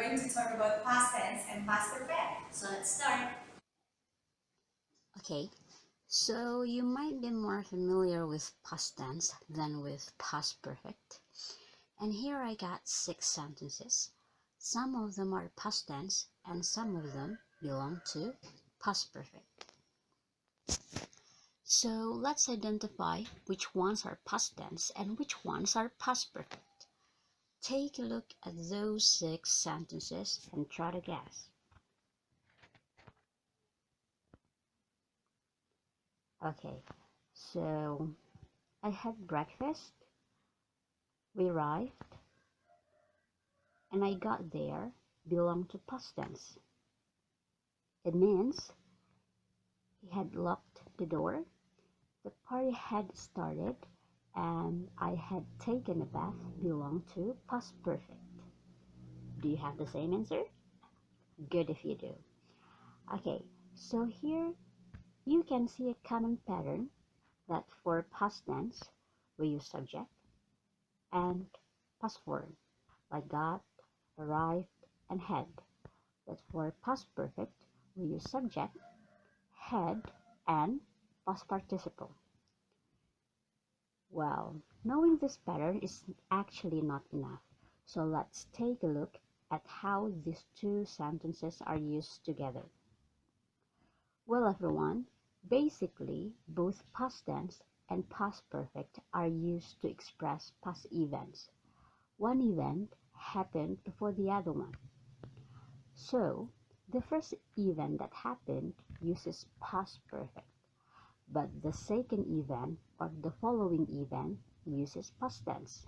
going to talk about past tense and past perfect. So let's start. Okay, so you might be more familiar with past tense than with past perfect. And here I got 6 sentences. Some of them are past tense and some of them belong to past perfect. So let's identify which ones are past tense and which ones are past perfect. Take a look at those 6 sentences and try to guess. Okay, so I had breakfast, we arrived, and I got there belong to past tense. It means he had locked the door, the party had started, and I had taken a bath belong to past perfect. Do you have the same answer? Good if you do. Okay, so here you can see a common pattern that for past tense we use subject and past form like got, arrived, and had. But for past perfect we use subject, had, and past participle. Well, knowing this pattern is actually not enough. So let's take a look at how these 2 sentences are used together. Well, everyone, basically both past tense and past perfect are used to express past events. One event happened before the other one. So, the first event that happened uses past perfect, but the second event or the following event uses past tense.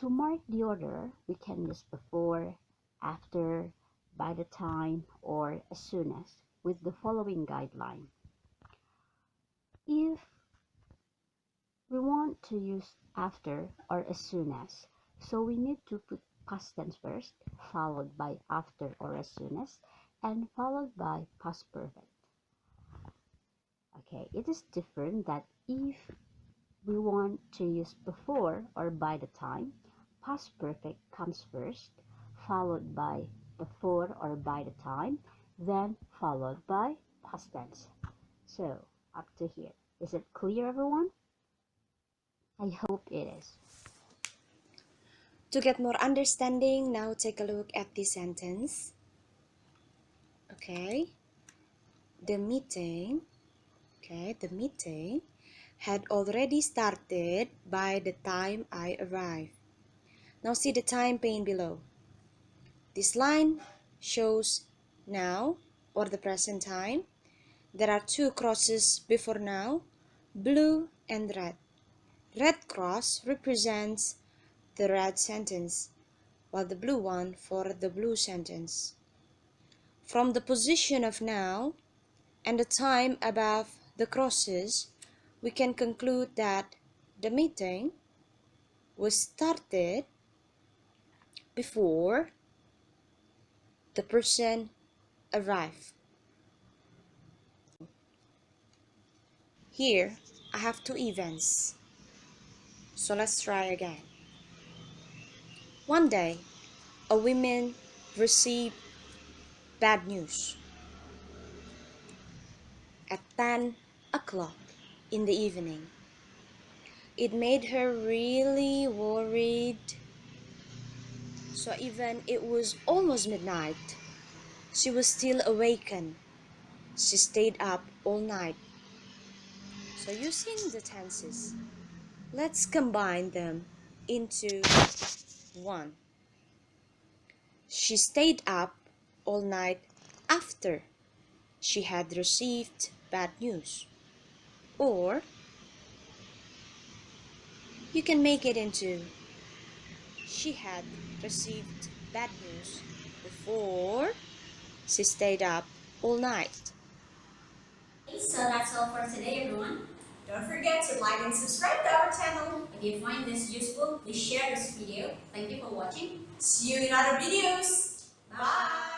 To mark the order, we can use before, after, by the time, or as soon as with the following guideline. If we want to use after or as soon as, so we need to put past tense first, followed by after or as soon as, and followed by past perfect. Okay, it is different that if we want to use before or by the time, past perfect comes first, followed by before or by the time, then followed by past tense. So, up to here. Is it clear, everyone? I hope it is. To get more understanding, now take a look at this sentence. Okay. The meeting had already started by the time I arrived. Now see the time pane below. This line shows now or the present time. There are 2 crosses before now, blue and red. Red cross represents the red sentence, while the blue one for the blue sentence. From the position of now and the time above the crosses, we can conclude that the meeting was started before the person arrived. Here, I have 2 events. So let's try again. One day, a woman received bad news. At 10 o'clock in the evening, it made her really worried. So even it was almost midnight, she was still awakened. She stayed up all night. So using the tenses, let's combine them into one. She stayed up all night after she had received bad news. Or you can make it into she had received bad news before she stayed up all night. So that's all for today, everyone. Don't forget to like and subscribe to our channel. If you find this useful, please share this video. Thank you for watching. See you in other videos. Bye.